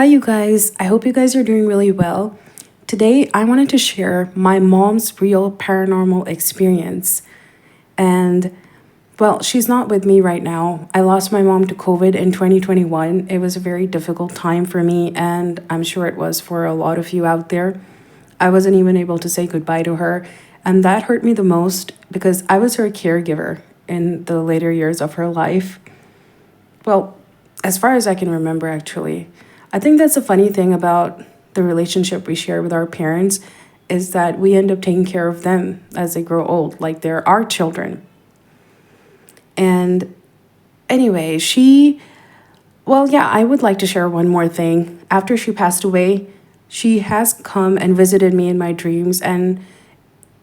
Hi, you guys. I hope you guys are doing really well. Today, I wanted to share my mom's real paranormal experience. And, well, she's not with me right now. I lost my mom to COVID in 2021. It was a very difficult time for me, and I'm sure it was for a lot of you out there. I wasn't even able to say goodbye to her. And that hurt me the most because I was her caregiver in the later years of her life. Well, as far as I can remember, actually. I think that's a funny thing about the relationship we share with our parents is that we end up taking care of them as they grow old, like they're our children. And anyway, yeah, I would like to share one more thing. After she passed away, she has come and visited me in my dreams. And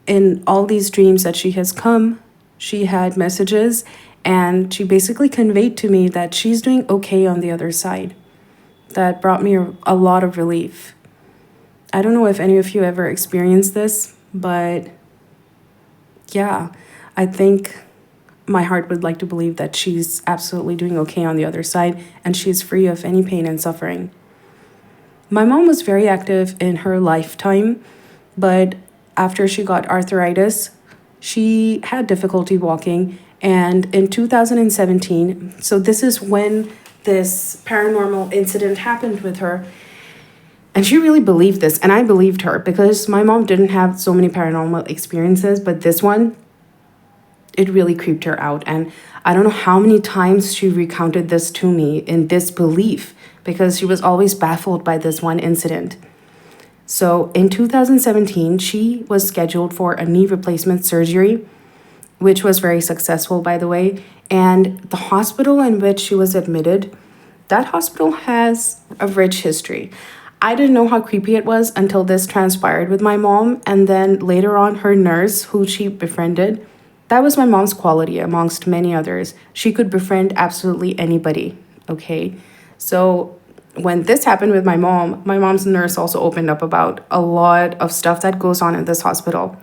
in all these dreams that she has come, she had messages and she basically conveyed to me that she's doing okay on the other side. That brought me a lot of relief. I don't know if any of you ever experienced this, but yeah, I think my heart would like to believe that she's absolutely doing okay on the other side and she's free of any pain and suffering. My mom was very active in her lifetime, but after she got arthritis, she had difficulty walking. And in 2017, so this is when this paranormal incident happened with her. And she really believed this, and I believed her because my mom didn't have so many paranormal experiences, but this one, it really creeped her out. And I don't know how many times she recounted this to me in disbelief because she was always baffled by this one incident. So in 2017, she was scheduled for a knee replacement surgery, which was very successful, by the way. And the hospital in which she was admitted, that hospital has a rich history. I didn't know how creepy it was until this transpired with my mom. And then later on, her nurse, who she befriended, that was my mom's quality amongst many others. She could befriend absolutely anybody, okay? So when this happened with my mom's nurse also opened up about a lot of stuff that goes on in this hospital.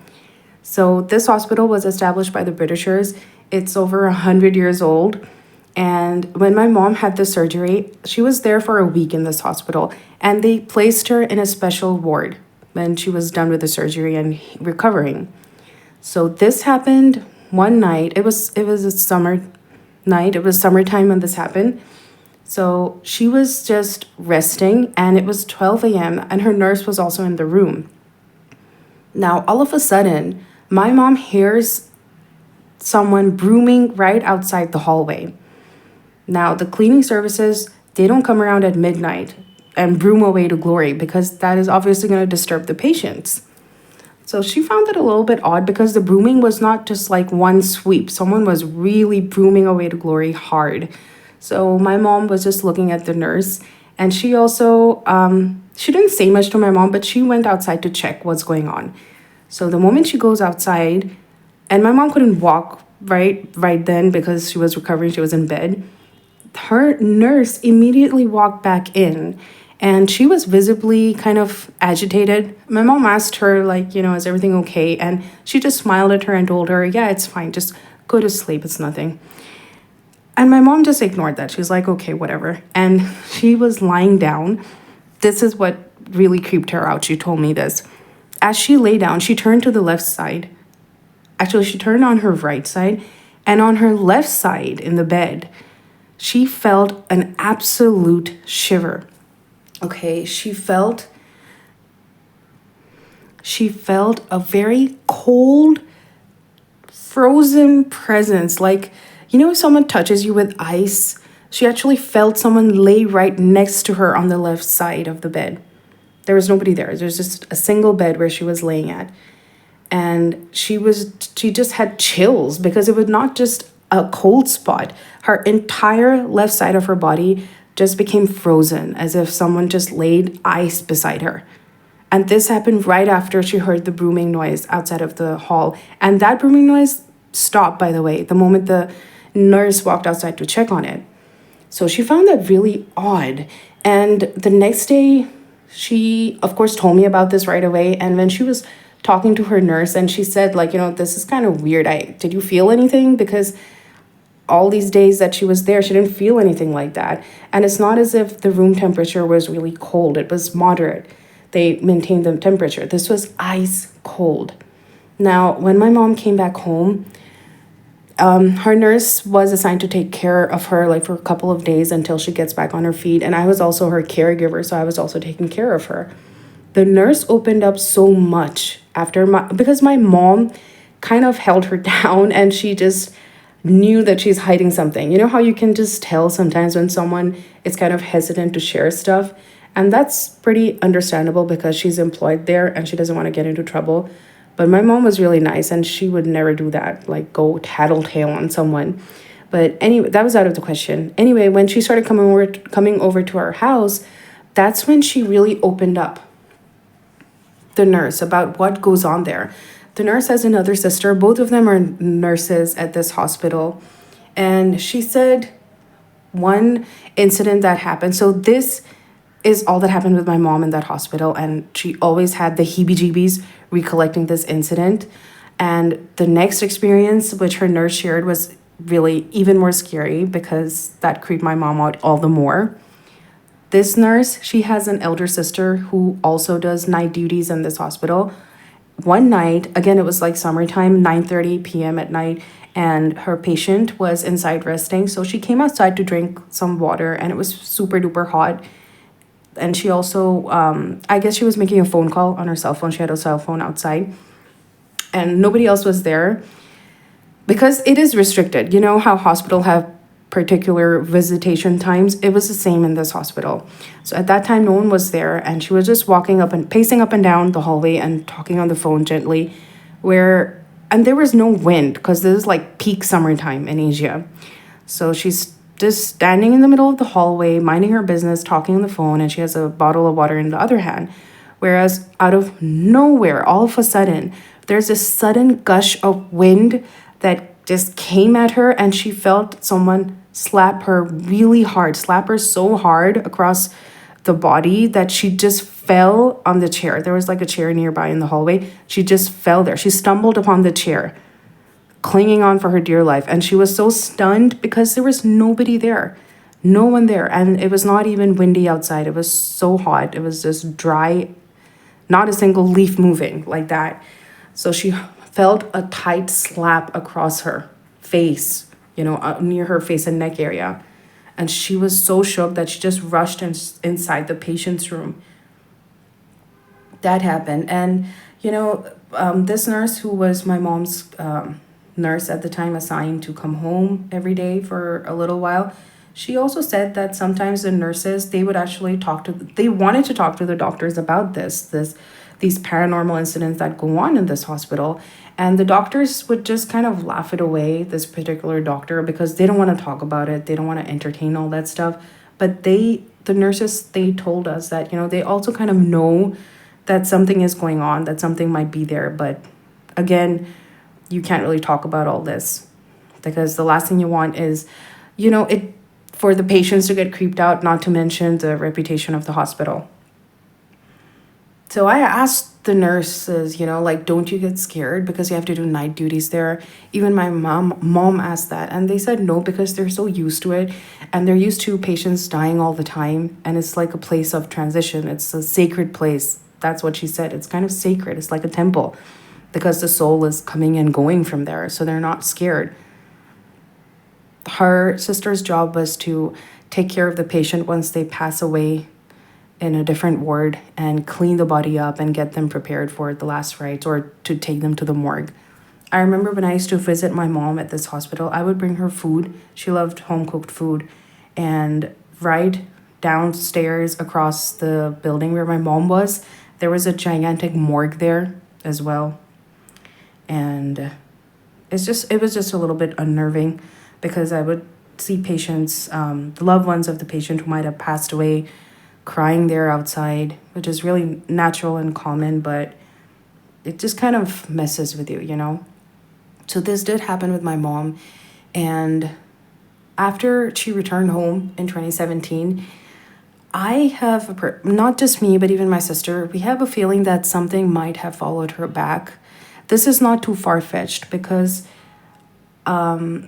So this hospital was established by the Britishers. It's over 100 years old. And when my mom had the surgery, she was there for a week in this hospital. And they placed her in a special ward when she was done with the surgery and recovering. So this happened one night. It was a summer night. It was summertime when this happened. So she was just resting and it was 12 a.m. and her nurse was also in the room. Now, all of a sudden, my mom hears someone brooming right outside the hallway. Now, the cleaning services, they don't come around at midnight and broom away to glory because that is obviously going to disturb the patients. So she found it a little bit odd because the brooming was not just like one sweep. Someone was really brooming away to glory hard. So my mom was just looking at the nurse and she also, she didn't say much to my mom, but she went outside to check what's going on. So the moment she goes outside, and my mom couldn't walk right then because she was recovering, she was in bed. Her nurse immediately walked back in and she was visibly kind of agitated. My mom asked her, like, is everything okay? And she just smiled at her and told her, yeah, it's fine. Just go to sleep. It's nothing. And my mom just ignored that. She was like, okay, whatever. And she was lying down. This is what really creeped her out. She told me this. As she lay down, she turned to the left side. Actually, she turned on her right side. And on her left side in the bed, she felt an absolute shiver. Okay, she felt a very cold, frozen presence. Like, if someone touches you with ice, she actually felt someone lay right next to her on the left side of the bed. There was nobody there. There's just a single bed where she was laying at. And she just had chills because it was not just a cold spot. Her entire left side of her body just became frozen as if someone just laid ice beside her. And this happened right after she heard the brooming noise outside of the hall. And that brooming noise stopped, by the way, the moment the nurse walked outside to check on it. So she found that really odd. And the next day, she, of course, told me about this right away. And when she was talking to her nurse and she said, this is kind of weird. Did you feel anything? Because all these days that she was there, she didn't feel anything like that. And it's not as if the room temperature was really cold, it was moderate. They maintained the temperature. This was ice cold. Now, when my mom came back home, her nurse was assigned to take care of her like for a couple of days until she gets back on her feet. And I was also her caregiver, so I was also taking care of her. The nurse opened up so much because my mom kind of held her down, and she just knew that she's hiding something. You know how you can just tell sometimes when someone is kind of hesitant to share stuff? And that's pretty understandable because she's employed there and she doesn't want to get into trouble. But my mom was really nice and she would never do that, like go tattletale on someone. But anyway, that was out of the question. Anyway, when she started coming over to our house, that's when she really opened up, the nurse, about what goes on there. The nurse has another sister. Both of them are nurses at this hospital. And she said one incident that happened. So this is all that happened with my mom in that hospital. And she always had the heebie-jeebies recollecting this incident. And the next experience, which her nurse shared, was really even more scary because that creeped my mom out all the more. This nurse, she has an elder sister who also does night duties in this hospital. One night, again, it was like summertime, 9:30 p.m. at night, and her patient was inside resting. So she came outside to drink some water, and it was super duper hot. And she also, I guess she was making a phone call on her cell phone. She had a cell phone outside, and nobody else was there because it is restricted. You know how hospital have particular visitation times? It was the same in this hospital. So at that time, no one was there, and she was just walking up and pacing up and down the hallway and talking on the phone gently, and there was no wind because this is like peak summertime in Asia. So she's just standing in the middle of the hallway, minding her business, talking on the phone, and she has a bottle of water in the other hand. Whereas out of nowhere, all of a sudden, there's this sudden gush of wind that just came at her, and she felt someone slap her really hard, slap her so hard across the body that she just fell on the chair. There was like a chair nearby in the hallway. She just fell there. She stumbled upon the chair, clinging on for her dear life. And she was so stunned because there was nobody there, no one there. And it was not even windy outside. It was so hot. It was just dry, not a single leaf moving like that. So she felt a tight slap across her face, near her face and neck area. And she was so shook that she just rushed inside the patient's room. That happened. And, this nurse who was my mom's nurse at the time, assigned to come home every day for a little while, she also said that sometimes the nurses, they wanted to talk to the doctors about these paranormal incidents that go on in this hospital. And the doctors would just kind of laugh it away, this particular doctor, because they don't want to talk about it. They don't want to entertain all that stuff. But the nurses, they told us that, they also kind of know that something is going on, that something might be there. But again, you can't really talk about all this because the last thing you want is, it for the patients to get creeped out, not to mention the reputation of the hospital. So I asked the nurses, don't you get scared because you have to do night duties there? Even my mom asked that, and they said no, because they're so used to it, and they're used to patients dying all the time, and it's like a place of transition. It's a sacred place. That's what she said. It's kind of sacred. It's like a temple because the soul is coming and going from there, so they're not scared. Her sister's job was to take care of the patient once they pass away in a different ward and clean the body up and get them prepared for the last rites or to take them to the morgue. I remember when I used to visit my mom at this hospital, I would bring her food. She loved home-cooked food. And right downstairs across the building where my mom was, there was a gigantic morgue there as well. And it was just a little bit unnerving because I would see patients, the loved ones of the patient who might have passed away, crying there outside, which is really natural and common, but it just kind of messes with you. So this did happen with my mom. And after she returned home in 2017, I have, not just me, but even my sister, we have a feeling that something might have followed her back. This is not too far-fetched because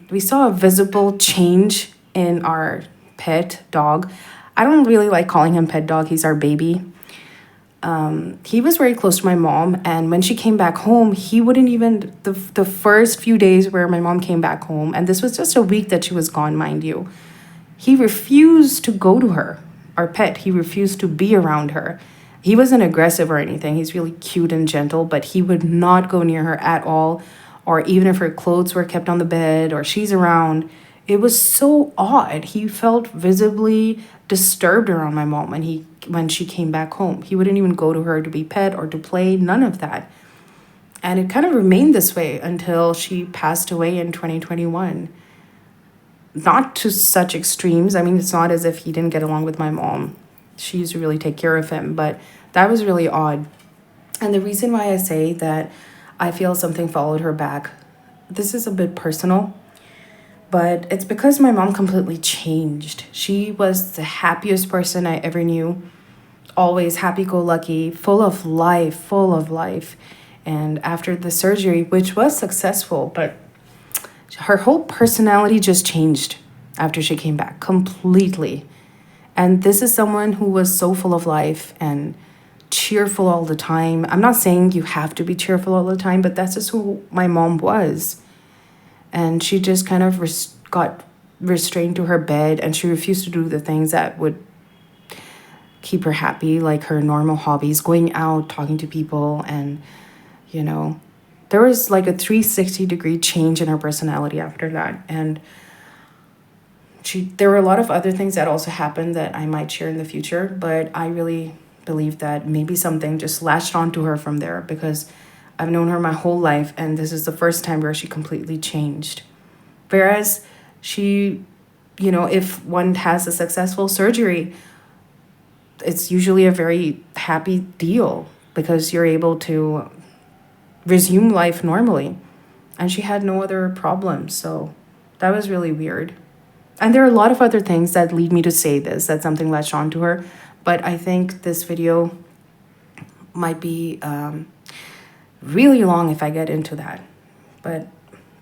we saw a visible change in our pet dog. I don't really like calling him pet dog, he's our baby. He was very close to my mom, and when she came back home, he wouldn't even the first few days where my mom came back home, and this was just a week that she was gone, mind you, he refused to go to her, our pet. He refused to be around her. He wasn't aggressive or anything. He's really cute and gentle, but he would not go near her at all. Or even if her clothes were kept on the bed or she's around, it was so odd. He felt visibly disturbed around my mom when she came back home. He wouldn't even go to her to be pet or to play, none of that. And it kind of remained this way until she passed away in 2021. Not to such extremes. I mean, it's not as if he didn't get along with my mom. She used to really take care of him, but that was really odd. And the reason why I say that I feel something followed her back, this is a bit personal, but it's because my mom completely changed. She was the happiest person I ever knew, always happy-go-lucky, full of life, full of life. And after the surgery, which was successful, but her whole personality just changed after she came back completely. And this is someone who was so full of life and cheerful all the time. I'm not saying you have to be cheerful all the time, but that's just who my mom was. And she just kind of got restrained to her bed, and she refused to do the things that would keep her happy, like her normal hobbies, going out, talking to people, and, you know, there was like a 360-degree change in her personality after that. And there were a lot of other things that also happened that I might share in the future, but I really believe that maybe something just latched onto her from there, because I've known her my whole life, and this is the first time where she completely changed. Whereas she, if one has a successful surgery, it's usually a very happy deal because you're able to resume life normally. And she had no other problems. So that was really weird. And there are a lot of other things that lead me to say this, that something latched on to her. But I think this video might be really long if I get into that. But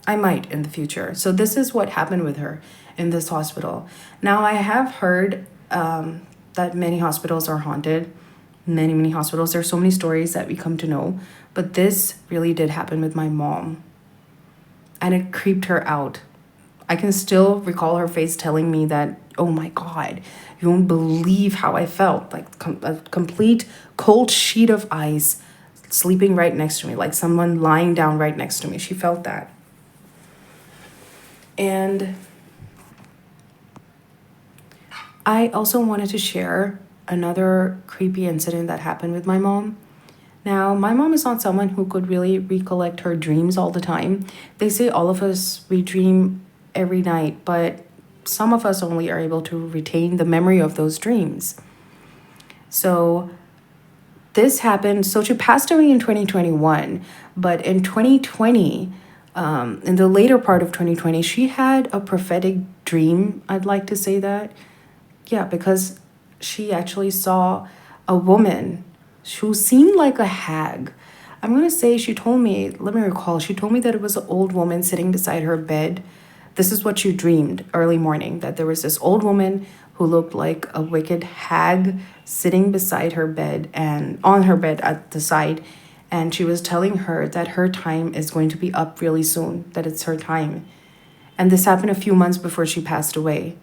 I might in the future. So this is what happened with her in this hospital. Now, I have heard that many hospitals are haunted. Many hospitals. There's so many stories that we come to know. But this really did happen with my mom. And it creeped her out. I can still recall her face telling me that, oh my God, you won't believe how I felt. Like a complete cold sheet of ice sleeping right next to me, like someone lying down right next to me. She felt that. And I also wanted to share another creepy incident that happened with my mom. Now, my mom is not someone who could really recollect her dreams all the time. They say all of us, we dream every night, but some of us only are able to retain the memory of those dreams. So this happened. So she passed away in 2021, but in 2020, in the later part of 2020, she had a prophetic dream. I'd like to say that. Yeah, because she actually saw a woman who seemed like a hag. I'm going to say she told me that it was an old woman sitting beside her bed. This is what she dreamed early morning, that there was this old woman who looked like a wicked hag sitting beside her bed and on her bed at the side. And she was telling her that her time is going to be up really soon, that it's her time. And this happened a few months before she passed away.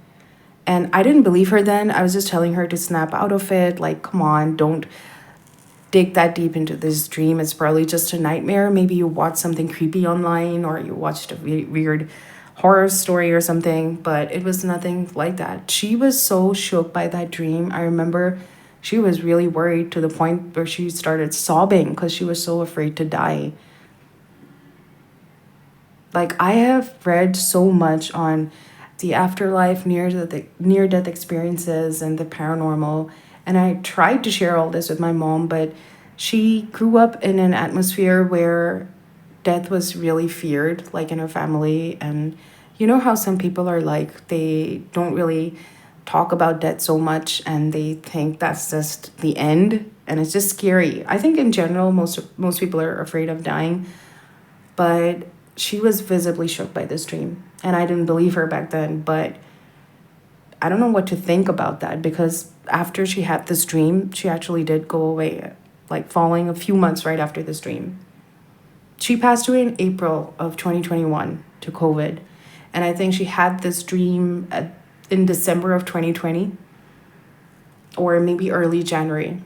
And I didn't believe her then. I was just telling her to snap out of it. Like, come on, don't dig that deep into this dream. It's probably just a nightmare. Maybe you watched something creepy online, or you watched a weird horror story or something, but it was nothing like that. She was so shook by that dream. I remember she was really worried to the point where she started sobbing because she was so afraid to die. Like, I have read so much on the afterlife, near-death experiences, and the paranormal, and I tried to share all this with my mom, but she grew up in an atmosphere where death was really feared, like in her family. And you know how some people are like, they don't really talk about death so much, and they think that's just the end, and it's just scary. I think in general, most people are afraid of dying, but she was visibly shook by this dream. And I didn't believe her back then, but I don't know what to think about that, because after she had this dream, she actually did go away, like falling a few months right after this dream. She passed away in April of 2021 to COVID. And I think she had this dream in December of 2020, or maybe early January.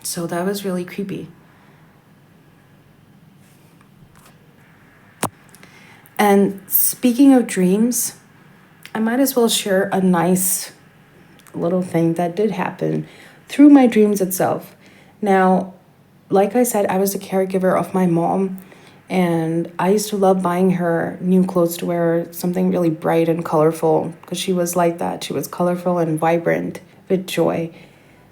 So that was really creepy. And speaking of dreams, I might as well share a nice little thing that did happen through my dreams itself. Now, like I said, I was the caregiver of my mom, and I used to love buying her new clothes to wear, something really bright and colorful, because she was like that. She was colorful and vibrant with joy.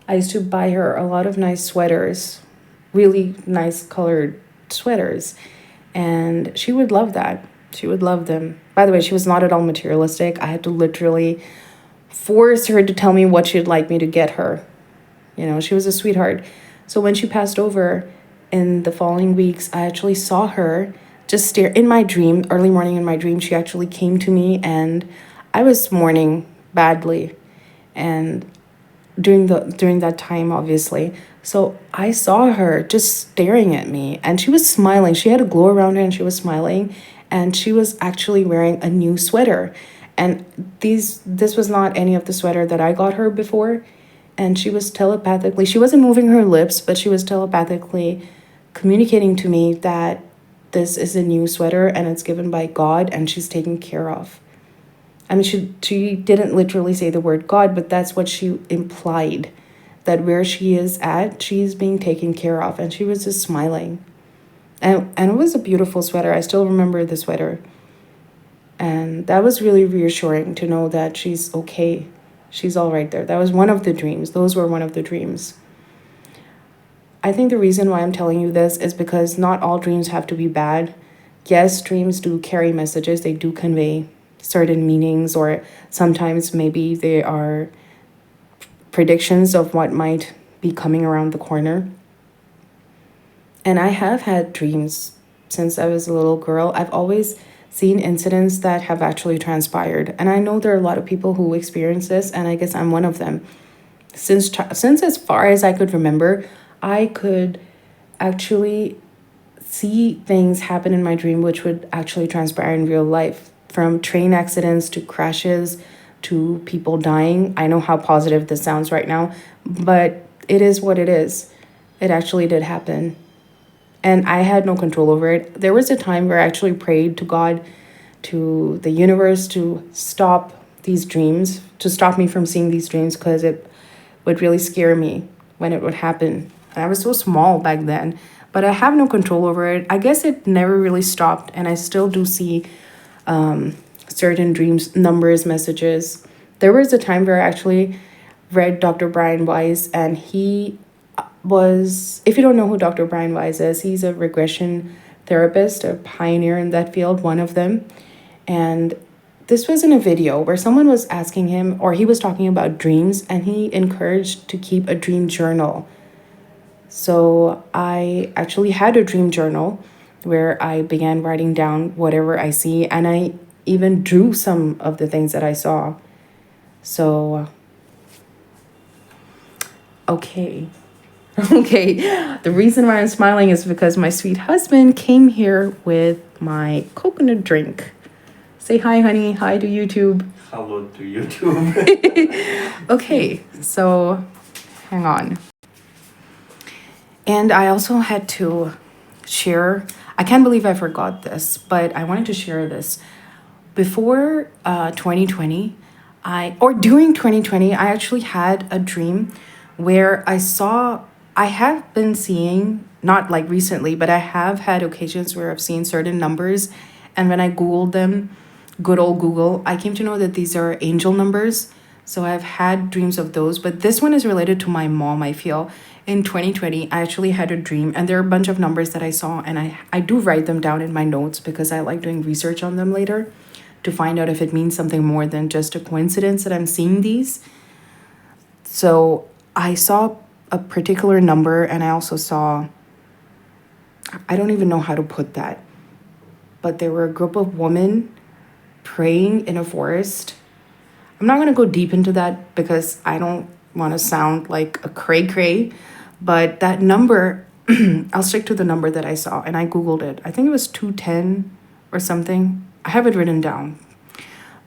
I used to buy her a lot of nice sweaters, really nice colored sweaters, and she would love that. She would love them. By the way, she was not at all materialistic. I had to literally force her to tell me what she'd like me to get her. You know, she was a sweetheart. So when she passed over in the following weeks, I actually saw her just stare in my dream, early morning in my dream. She actually came to me, and I was mourning badly. And during that time, obviously. So I saw her just staring at me, and she was smiling. She had a glow around her and she was smiling, and she was actually wearing a new sweater. And this was not any of the sweater that I got her before. And she was telepathically, she wasn't moving her lips, but she was telepathically communicating to me that this is a new sweater and it's given by God and she's taken care of. I mean, she didn't literally say the word God, but that's what she implied, that where she is at, she's being taken care of. And she was just smiling. And it was a beautiful sweater. I still remember the sweater. And that was really reassuring to know that she's okay. She's all right there. That was one of the dreams. Those were one of the dreams. I think the reason why I'm telling you this is because not all dreams have to be bad. Yes, dreams do carry messages. They do convey certain meanings, or sometimes maybe they are predictions of what might be coming around the corner. And I have had dreams since I was a little girl. I've always seen incidents that have actually transpired. And I know there are a lot of people who experience this, and I guess I'm one of them. Since as far as I could remember, I could actually see things happen in my dream which would actually transpire in real life, from train accidents to crashes to people dying. I know how positive this sounds right now, but it is what it is. It actually did happen. And I had no control over it. There was a time where I actually prayed to God, to the universe, to stop these dreams, to stop me from seeing these dreams, because it would really scare me when it would happen. And I was so small back then, but I have no control over it. I guess it never really stopped, and I still do see certain dreams, numbers, messages. There was a time where I actually read Dr. Brian Weiss, and he was, if you don't know who Dr. Brian Weiss is, he's a regression therapist, a pioneer in that field, one of them. And this was in a video where someone was asking him, or he was talking about dreams, and he encouraged to keep a dream journal. So I actually had a dream journal where I began writing down whatever I see, and I even drew some of the things that I saw. So, okay. Okay, the reason why I'm smiling is because my sweet husband came here with my coconut drink. Say hi, honey. Hi to YouTube. Hello to YouTube. Okay, so hang on. And I also had to share, I can't believe I forgot this, but I wanted to share this. Before 2020, during 2020, I actually had a dream where I have been seeing, not like recently, but I have had occasions where I've seen certain numbers. And when I Googled them, good old Google, I came to know that these are angel numbers. So I've had dreams of those, but this one is related to my mom, I feel. In 2020, I actually had a dream, and there are a bunch of numbers that I saw, and I do write them down in my notes because I like doing research on them later to find out if it means something more than just a coincidence that I'm seeing these. So I saw a particular number, and I also saw, I don't even know how to put that. but there were a group of women praying in a forest. I'm not going to go deep into that because I don't want to sound like a cray cray, but that number, I'll stick to the number that I saw and I Googled it. I think it was 210 or something. I have it written down,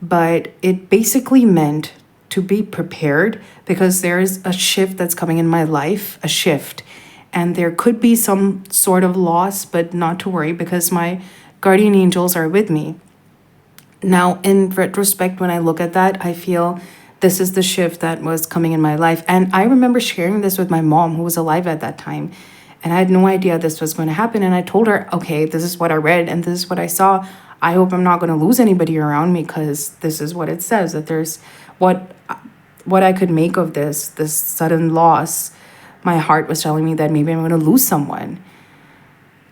but it basically meant to be prepared because there's a shift that's coming in my life, a shift. And there could be some sort of loss, but not to worry because my guardian angels are with me. Now, in retrospect, when I look at that, I feel this is the shift that was coming in my life. And I remember sharing this with my mom, who was alive at that time. And I had no idea this was going to happen. And I told her, okay, this is what I read and this is what I saw. I hope I'm not going to lose anybody around me because this is what it says, that there's what I could make of this sudden loss. My heart was telling me that maybe I'm going to lose someone.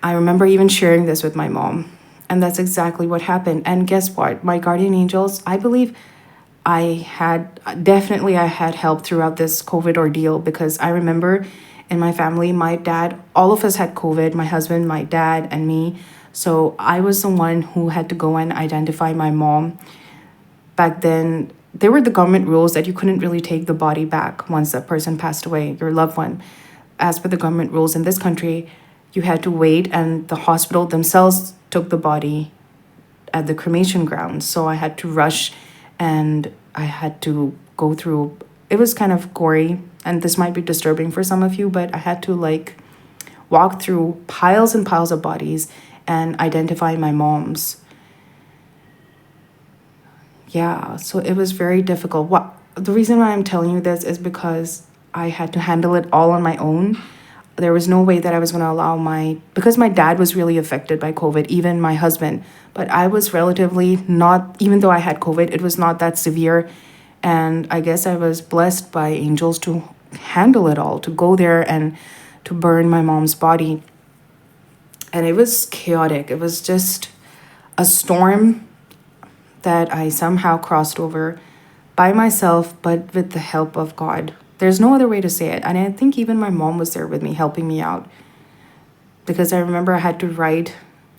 I remember even sharing this with my mom. And that's exactly what happened. And guess what? My guardian angels, I believe I had help throughout this COVID ordeal because I remember in my family, my dad, all of us had COVID, my husband, my dad, and me. So I was the one who had to go and identify my mom. Back then, there were the government rules that you couldn't really take the body back once that person passed away, your loved one. As per the government rules in this country, you had to wait, and the hospital themselves took the body at the cremation grounds. So I had to rush and I had to go through, it was kind of gory, and this might be disturbing for some of you, but I had to like walk through piles and piles of bodies and identify my mom's. Yeah, so it was very difficult. What the reason why I'm telling you this is because I had to handle it all on my own. There was no way that I was going to allow because my dad was really affected by COVID, even my husband. But I was relatively not, even though I had COVID, it was not that severe. And I guess I was blessed by angels to handle it all, to go there and to burn my mom's body. And it was chaotic. It was just a storm that I somehow crossed over by myself, but with the help of God. There's no other way to say it. And I think even my mom was there with me, helping me out. Because I remember I had to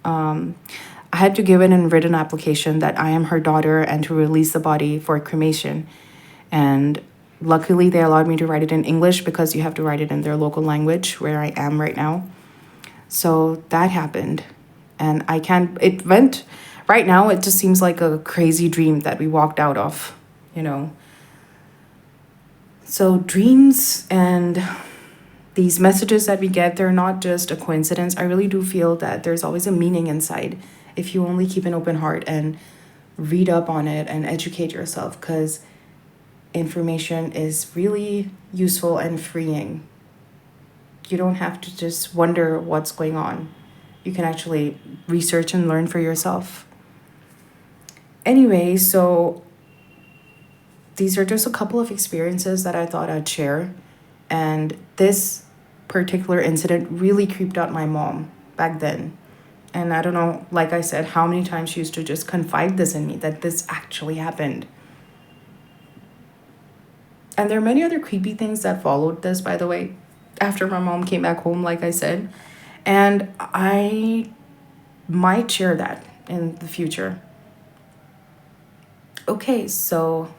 I had to give in a written application that I am her daughter and to release the body for cremation. And luckily, they allowed me to write it in English because you have to write it in their local language where I am right now. So that happened. And it went, right now, it just seems like a crazy dream that we walked out of, you know. So dreams and these messages that we get, they're not just a coincidence. I really do feel that there's always a meaning inside if you only keep an open heart and read up on it and educate yourself, because information is really useful and freeing. You don't have to just wonder what's going on. You can actually research and learn for yourself. Anyway, so these are just a couple of experiences that I thought I'd share. And this particular incident really creeped out my mom back then. And I don't know, like I said, how many times she used to just confide this in me, that this actually happened. And there are many other creepy things that followed this, by the way, after my mom came back home, like I said. And I might share that in the future. Okay, so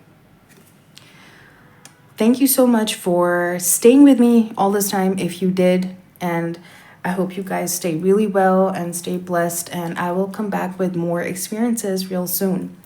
thank you so much for staying with me all this time, if you did. And I hope you guys stay really well and stay blessed. And I will come back with more experiences real soon.